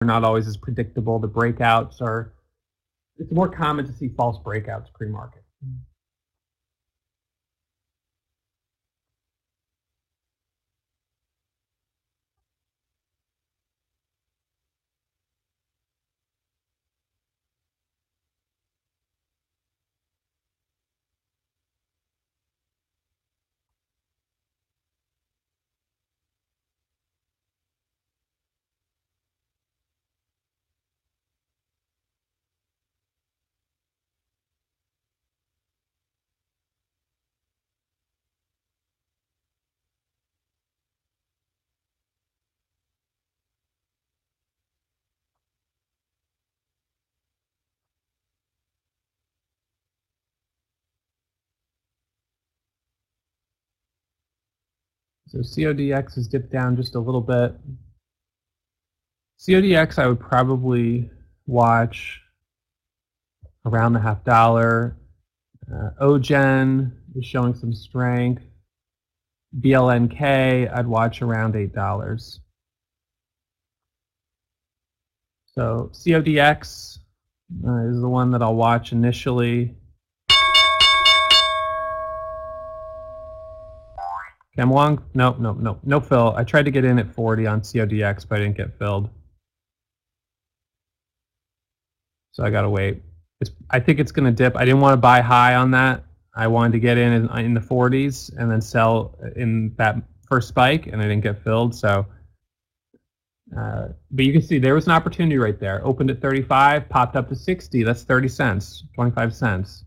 not always as predictable. The breakouts are, it's more common to see false breakouts pre-market. So CODX has dipped down just a little bit. CODX I would probably watch around the $0.50. OGen is showing some strength. BLNK I'd watch around $8. So CODX is the one that I'll watch initially. Camwong, no fill. I tried to get in at 40 on CODX, but I didn't get filled. So I gotta wait. I think it's gonna dip. I didn't want to buy high on that. I wanted to get in the 40s and then sell in that first spike, and I didn't get filled. So, but you can see there was an opportunity right there. Opened at 35, popped up to 60. That's 30 cents, 25 cents.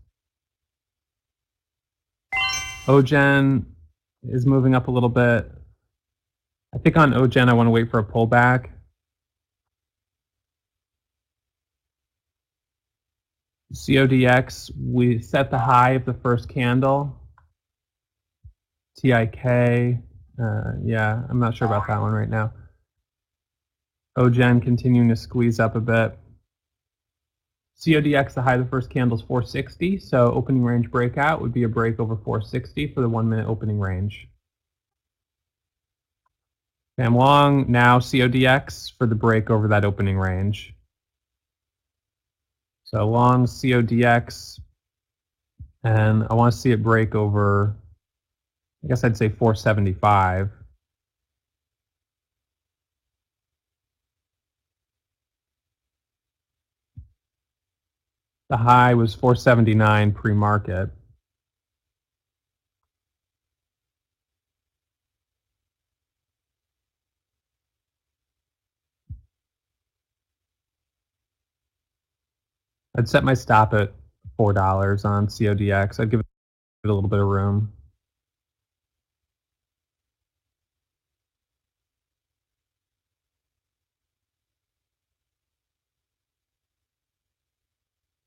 OGen is moving up a little bit. I think on OGen I want to wait for a pullback. CODX, we set the high of the first candle. TIK, yeah, I'm not sure about that one right now. OGen continuing to squeeze up a bit. CODX, the high of the first candle is 460, so opening range breakout would be a break over 460 for the 1 minute opening range. Camwong, now CODX for the break over that opening range. So long CODX, and I want to see it break over, I guess I'd say 475. The high was 479 pre-market. I'd set my stop at $4 on CODX. I'd give it a little bit of room.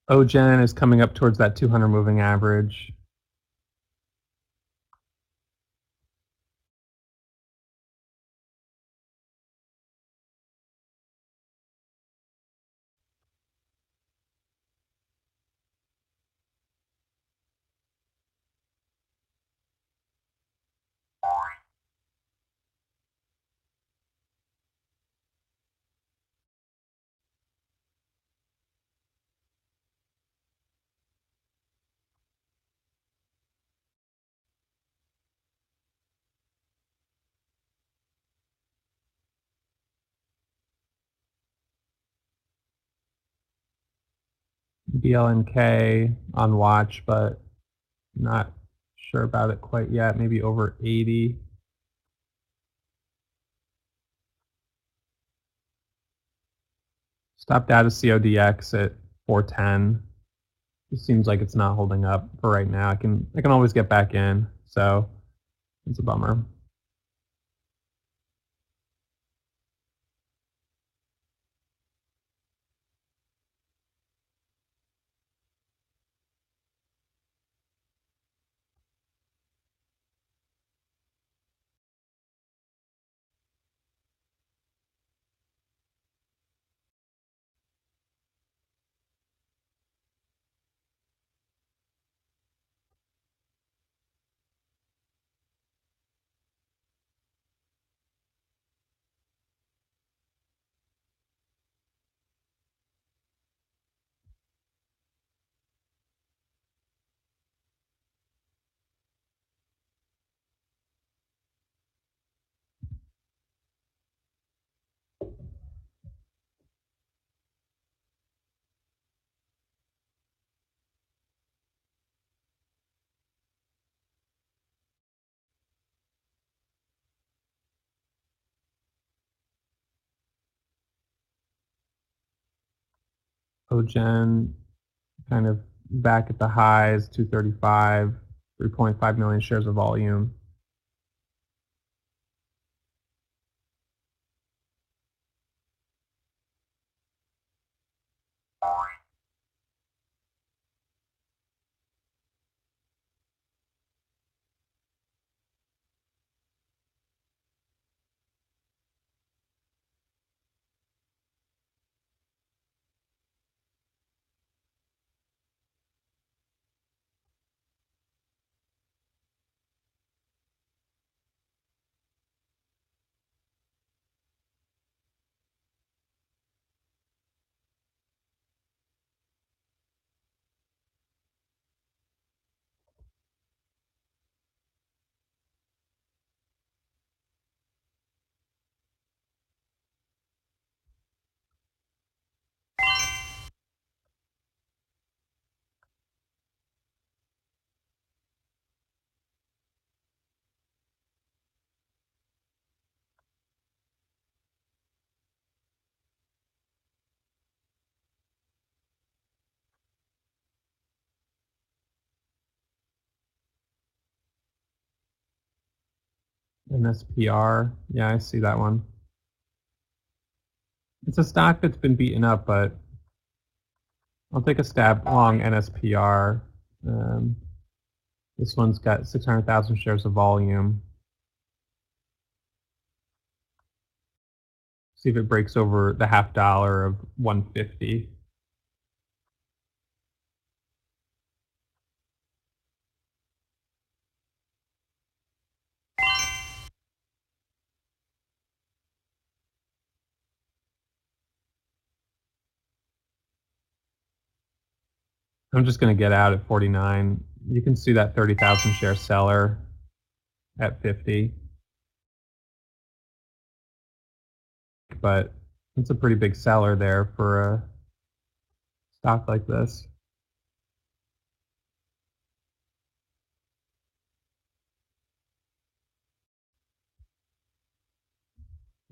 OGen is coming up towards that 200 moving average. BLNK on watch, but not sure about it quite yet. Maybe over 80. Stopped out of CODX at 410. It seems like it's not holding up for right now. I can always get back in, so it's a bummer. Ogen kind of back at the highs, 235, 3.5 million shares of volume. NSPR, yeah, I see that one. It's a stock that's been beaten up, but I'll take a stab long NSPR. Um, this one's got 600,000 shares of volume. See if it breaks over the $0.50 of 150. I'm just going to get out at 49. You can see that 30,000 share seller at 50. But it's a pretty big seller there for a stock like this.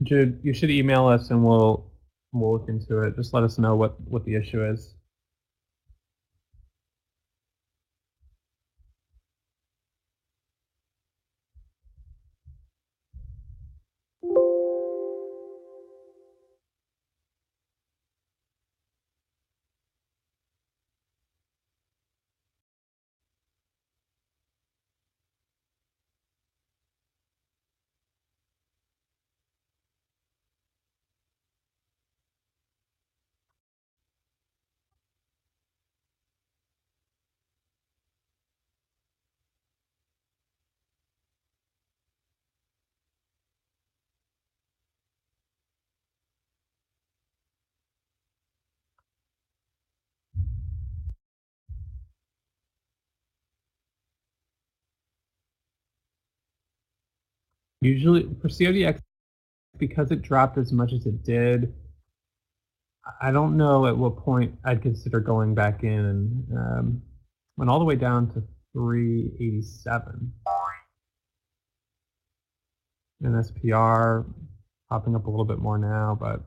Jude, you should email us and we'll look into it. Just let us know what the issue is. Usually for CODX, because it dropped as much as it did, I don't know at what point I'd consider going back in, and went all the way down to 387. And SPR popping up a little bit more now, but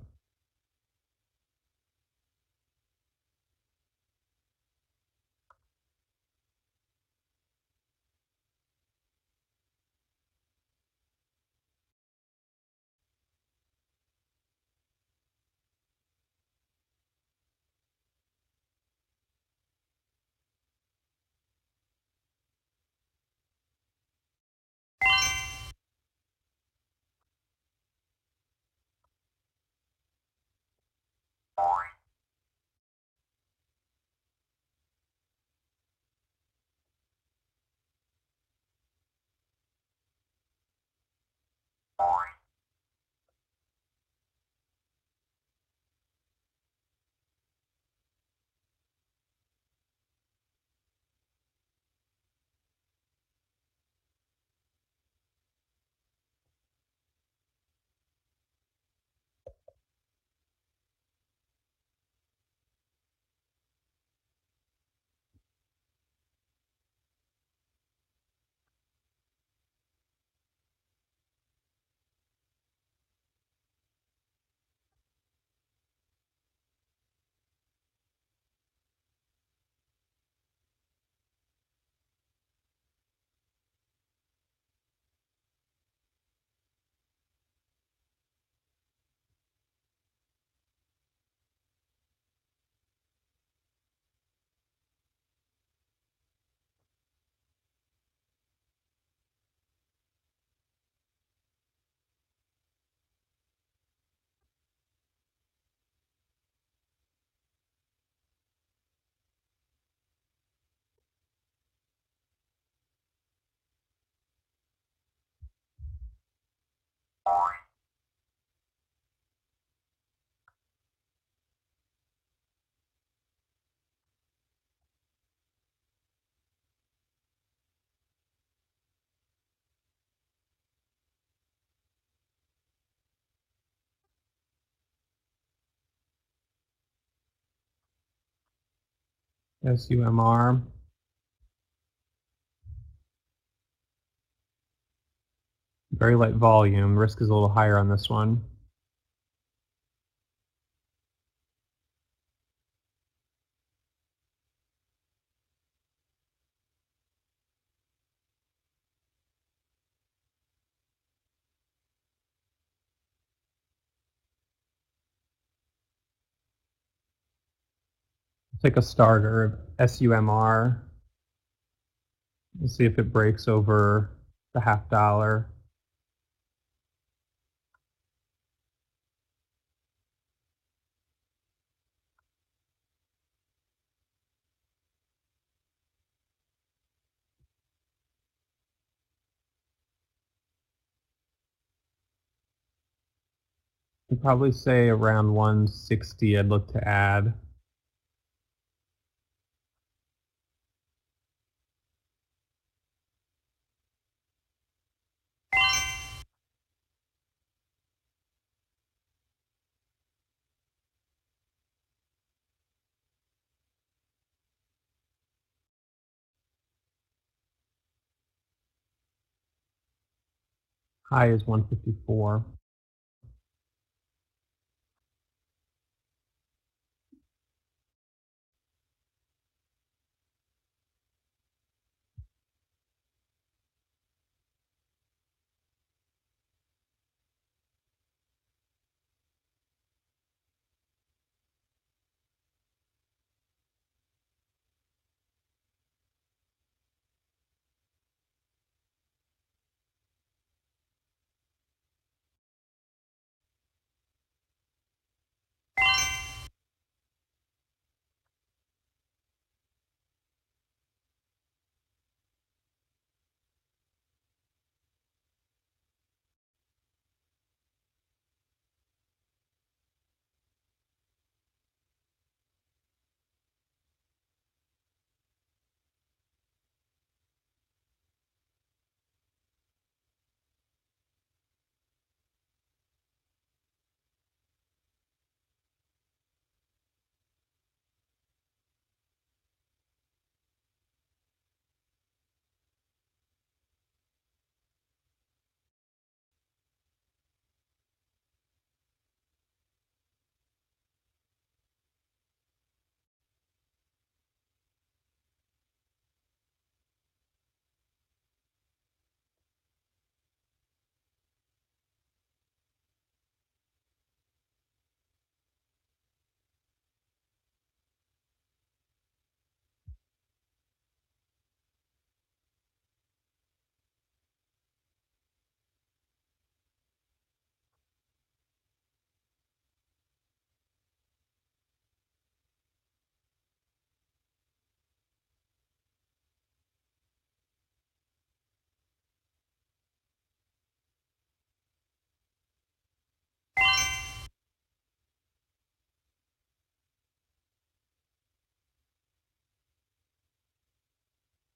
SUMR. Very light volume. Risk is a little higher on this one. Take a starter of SUMR. We'll see if it breaks over the $0.50. I'd probably say around 160 I'd look to add. High is 154.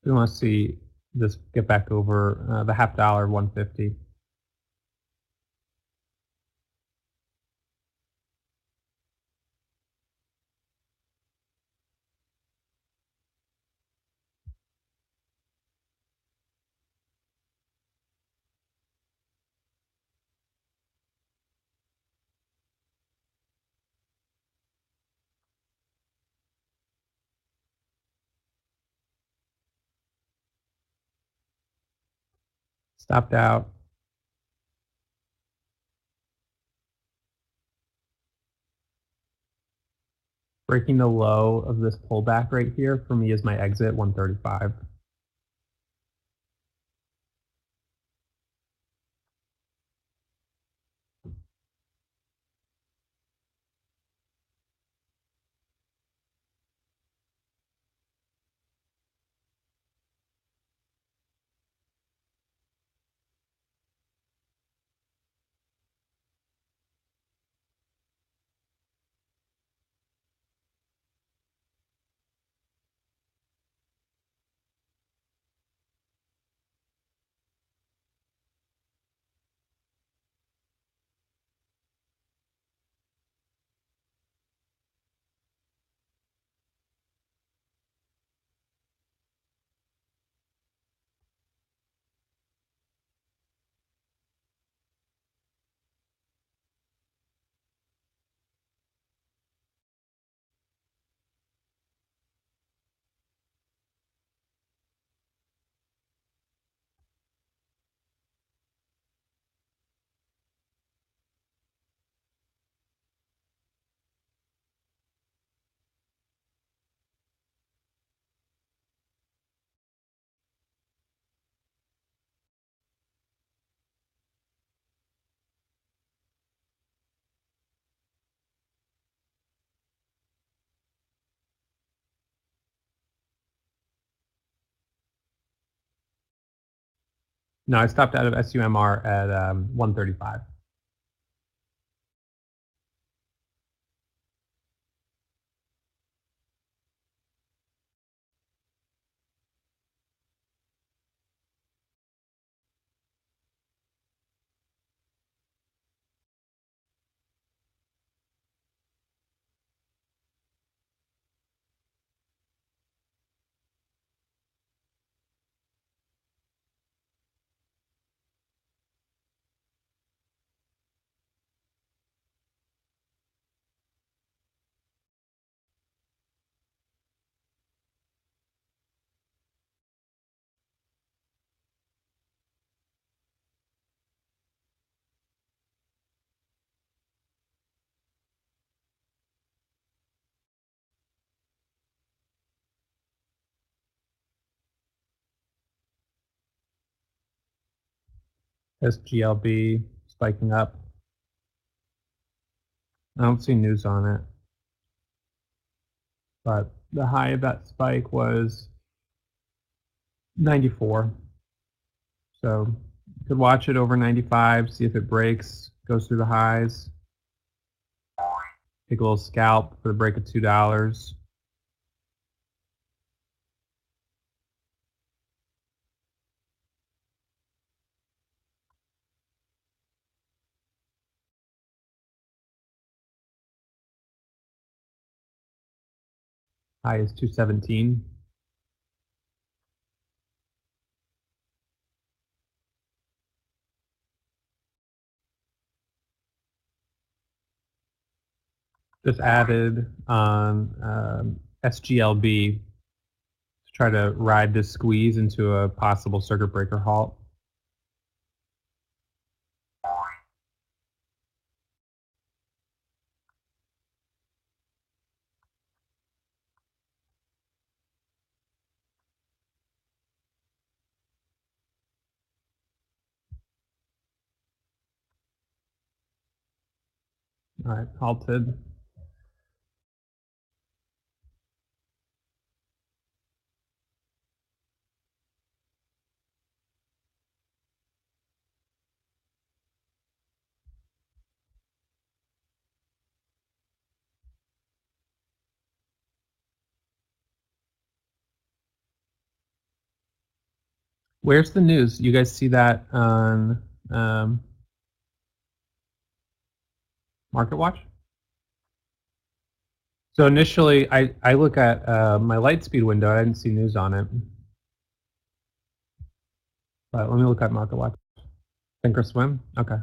We want to see this get back over the $0.50, 150. Stopped out. Breaking the low of this pullback right here for me is my exit, 135. No, I stopped out of SUMR at 135. SGLB spiking up. I don't see news on it, but the high of that spike was 94. So you could watch it over 95, see if it breaks, goes through the highs. Take a little scalp for the break of $2. High is 217. Just added on SGLB to try to ride this squeeze into a possible circuit breaker halt. All right, halted. Where's the news? You guys see that on MarketWatch? So initially, I look at my Lightspeed window. I didn't see news on it. But let me look at MarketWatch. Thinkorswim? Okay.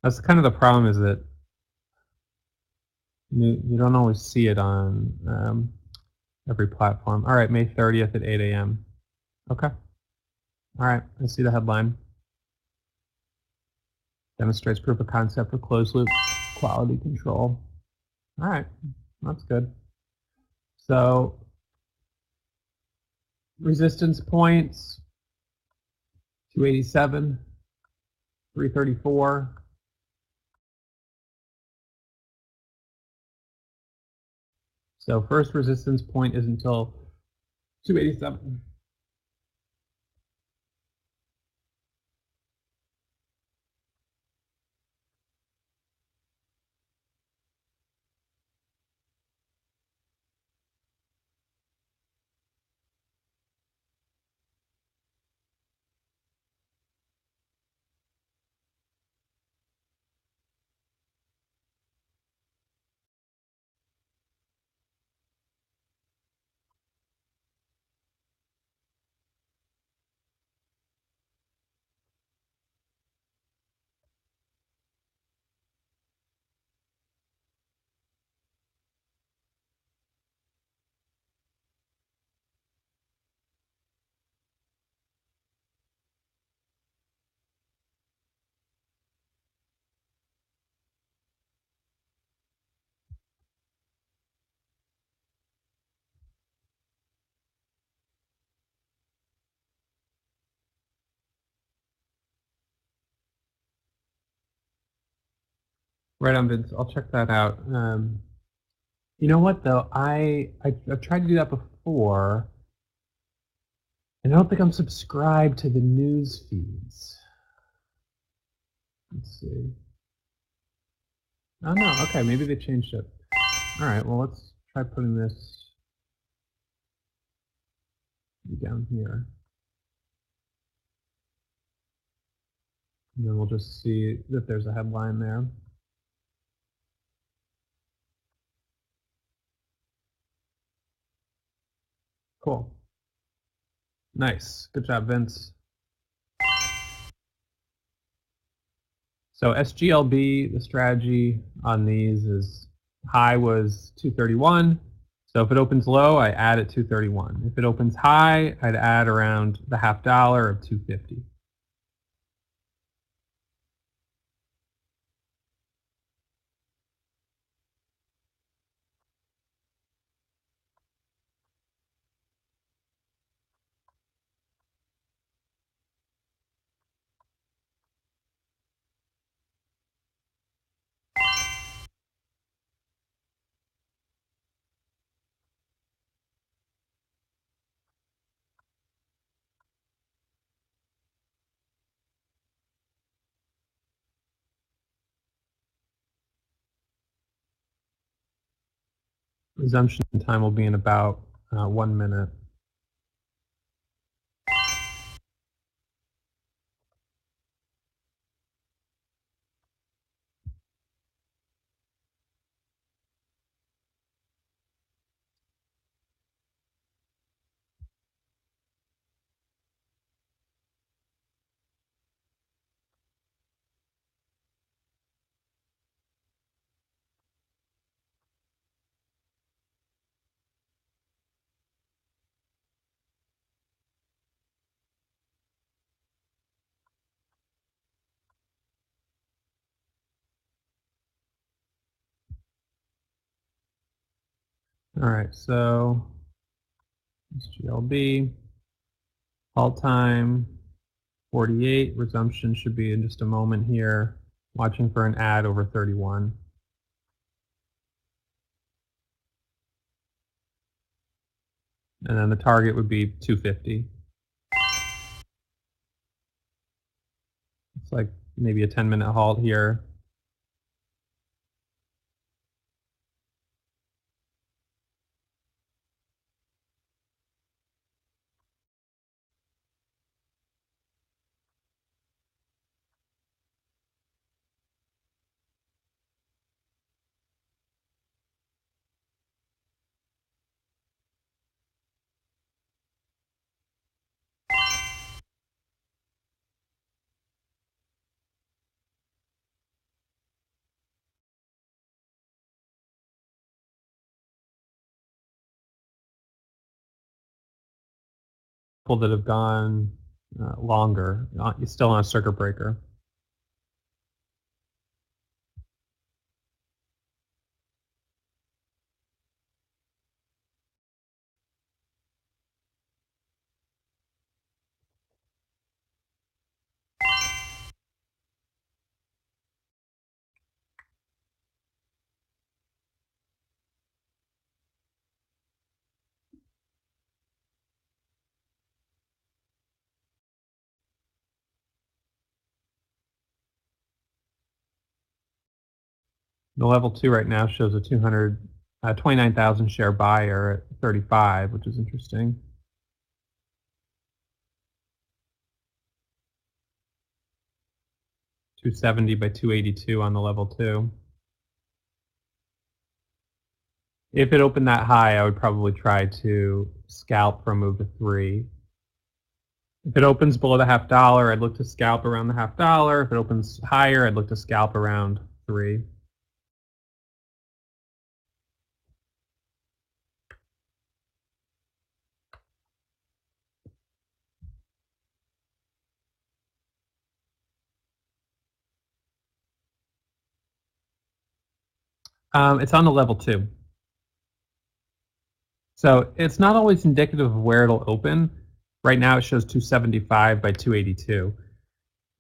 That's kind of the problem, is that you don't always see it on every platform. All right, May 30th at 8 a.m. Okay. All right, I see the headline. Demonstrates proof of concept for closed loop quality control. All right, that's good. So resistance points, 287, 334. So first resistance point is until 287. Right on, Vince. I'll check that out. You know what though? I've tried to do that before, I don't think I'm subscribed to the news feeds. Let's see. Oh no, okay, maybe they changed it. All right, well let's try putting this down here. And then we'll just see that there's a headline there. Cool. Nice. Good job, Vince. So SGLB, the strategy on these is high was 231. So if it opens low, I add at 231. If it opens high, I'd add around the $0.50 of 250. Resumption time will be in about 1 minute. All right, so SGLB, halt time 48, resumption should be in just a moment here. Watching for an ad over 31. And then the target would be 250. It's like maybe a 10-minute halt here. People that have gone longer, still on a circuit breaker. The level 2 right now shows a 29,000 share buyer at 35, which is interesting. $270 by 282 on the level 2. If it opened that high, I would probably try to scalp for a move to 3. If it opens below the $0.50, I'd look to scalp around the $0.50. If it opens higher, I'd look to scalp around 3. It's on the level 2. So it's not always indicative of where it'll open. Right now it shows 275 by 282.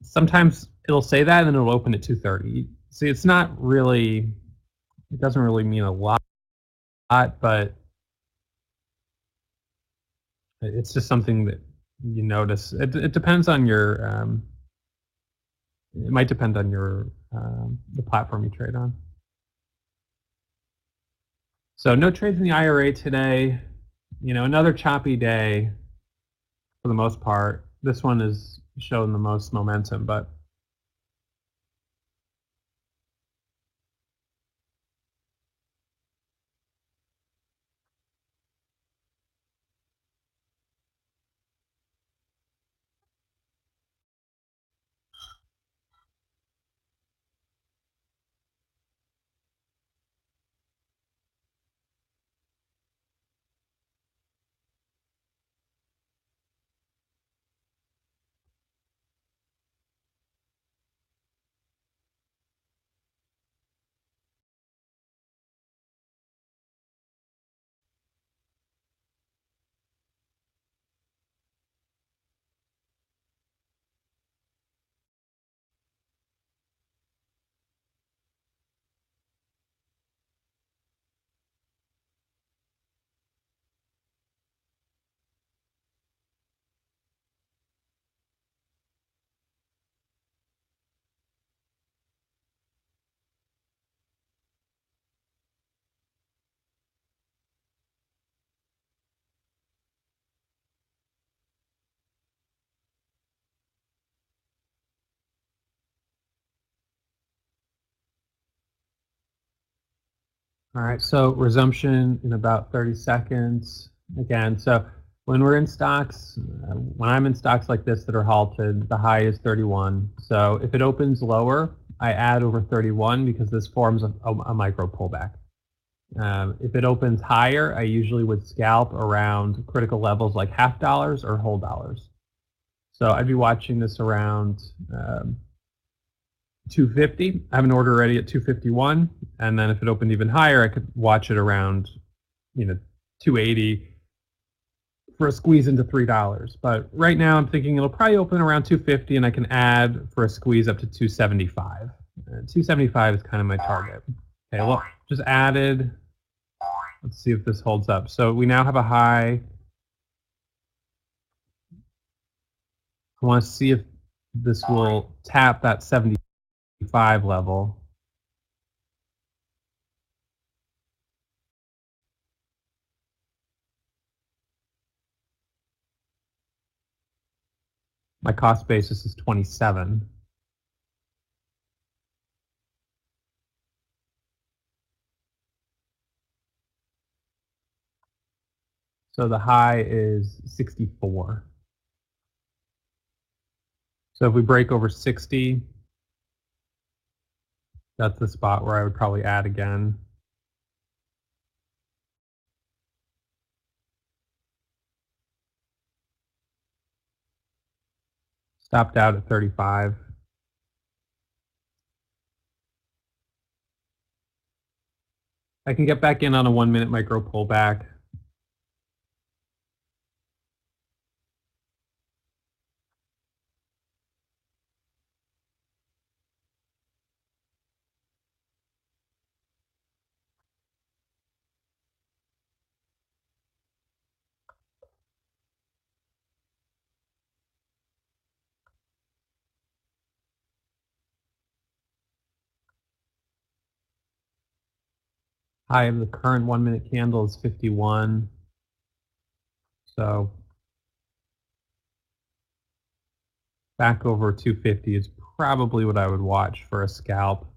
Sometimes it'll say that and then it'll open at 230. See, it's not really, it doesn't really mean a lot, but it's just something that you notice it depends on your it might depend on your the platform you trade on. So no trades in the IRA today. You know, another choppy day for the most part. This one is showing the most momentum, but all right, so resumption in about 30 seconds. Again, so when we're in stocks, when I'm in stocks like this that are halted, the high is 31. So if it opens lower, I add over 31 because this forms a micro pullback. If it opens higher, I usually would scalp around critical levels like $0.5 or whole dollars. So I'd be watching this around 250. I have an order ready at 251, and then if it opened even higher, I could watch it around, 280 for a squeeze into $3. But right now, I'm thinking it'll probably open around 250, and I can add for a squeeze up to 275. 275 is kind of my target. Okay, well, just added. Let's see if this holds up. So we now have a high. I want to see if this will tap that 75 level. My cost basis is 27. So the high is 64. So if we break over 60, that's the spot where I would probably add again. Stopped out at 35. I can get back in on a 1-minute micro pullback. High of the current 1-minute candle is 51. So back over 250 is probably what I would watch for a scalp.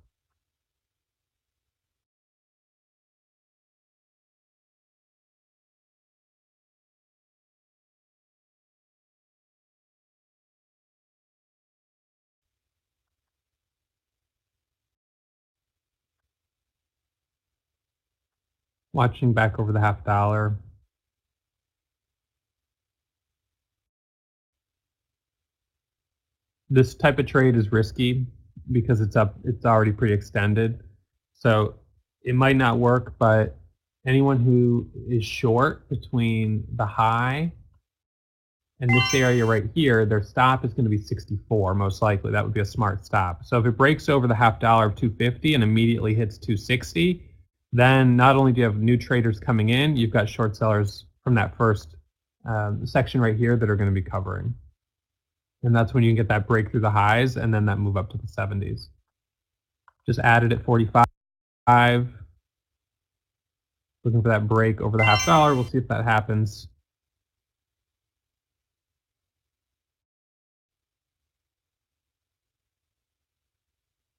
Watching back over the $0.5. This type of trade is risky because it's already pretty extended. So it might not work, but anyone who is short between the high and this area right here, their stop is going to be 64, most likely. That would be a smart stop. So if it breaks over the $0.5 of 250 and immediately hits 260, then not only do you have new traders coming in, you've got short sellers from that first section right here that are going to be covering. And that's when you can get that break through the highs and then that move up to the 70s. Just added at 45. Looking for that break over the $0.50. We'll see if that happens.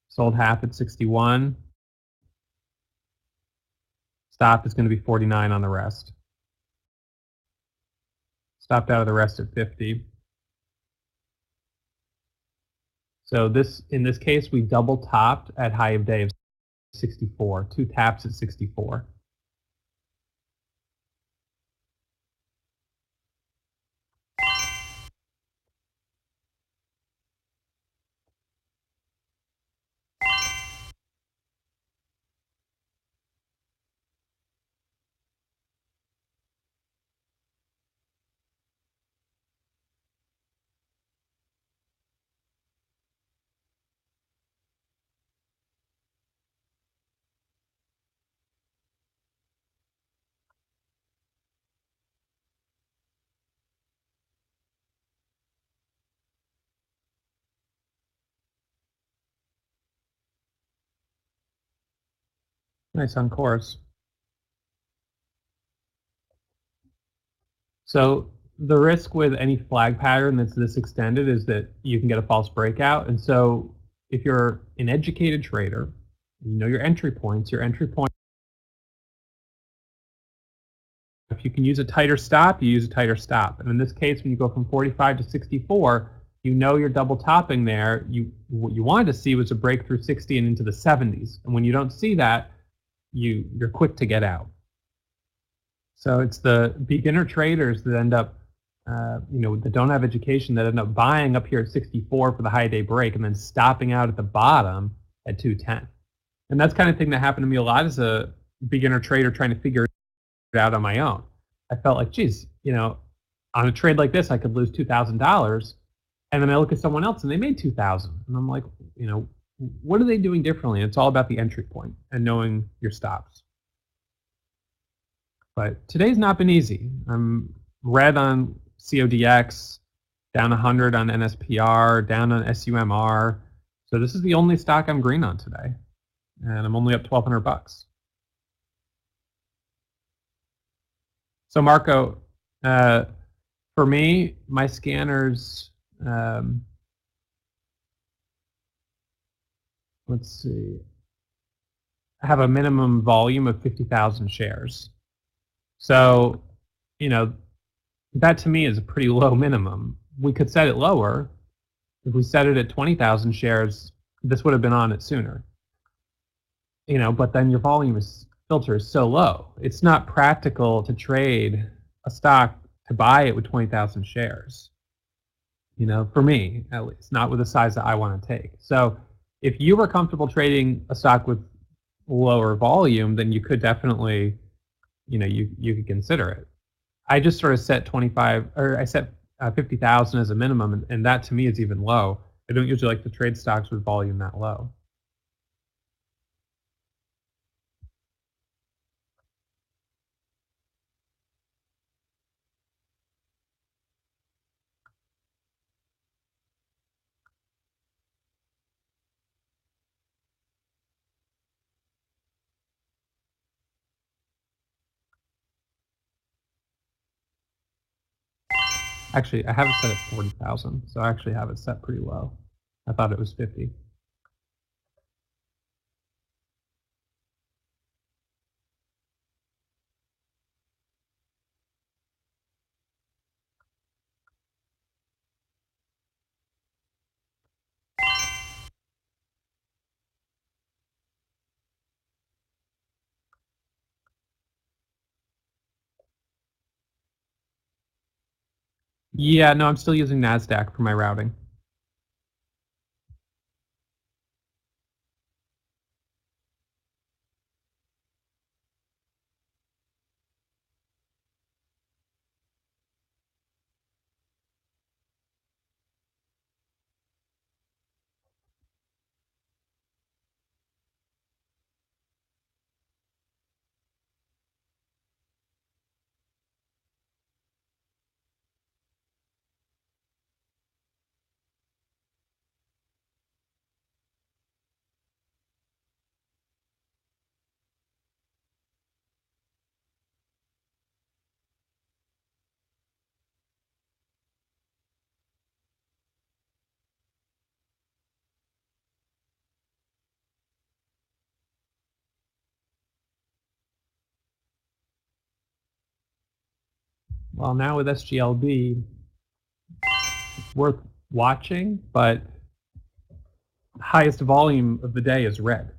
Sold half at 61. Stop is going to be 49 on the rest. Stopped out of the rest at 50. So in this case, we double topped at high of day of 64. 2 taps at 64. Nice on course. So the risk with any flag pattern that's this extended is that you can get a false breakout. And so if you're an educated trader, you know your entry points, if you can use a tighter stop, you use a tighter stop. And in this case, when you go from 45 to 64, you know you're double topping there. What you wanted to see was a break through 60 and into the 70s. And when you don't see that, you're quick to get out. So it's the beginner traders that end up, that don't have education that end up buying up here at 64 for the high day break and then stopping out at the bottom at 210. And that's kind of thing that happened to me a lot as a beginner trader trying to figure it out on my own. I felt like, geez, on a trade like this, I could lose $2,000. And then I look at someone else and they made 2,000. And I'm like, what are they doing differently? And it's all about the entry point and knowing your stops. But today's not been easy. I'm red on CODX, down 100 on NSPR, down on SUMR. So this is the only stock I'm green on today. And I'm only up $1,200. So Marco, for me, my scanners, let's see, have a minimum volume of 50,000 shares. So, that to me is a pretty low minimum. We could set it lower. If we set it at 20,000 shares, this would have been on it sooner. But then your volume filter is so low. It's not practical to trade a stock to buy it with 20,000 shares. For me, at least, not with the size that I want to take. So if you were comfortable trading a stock with lower volume, then you could definitely, you could consider it. I just sort of set 50,000 as a minimum, and that to me is even low. I don't usually like to trade stocks with volume that low. Actually, I have it set at 40,000, so I actually have it set pretty low. I thought it was 50. Yeah, no, I'm still using NASDAQ for my routing. Well, now with SGLB, it's worth watching, but highest volume of the day is red.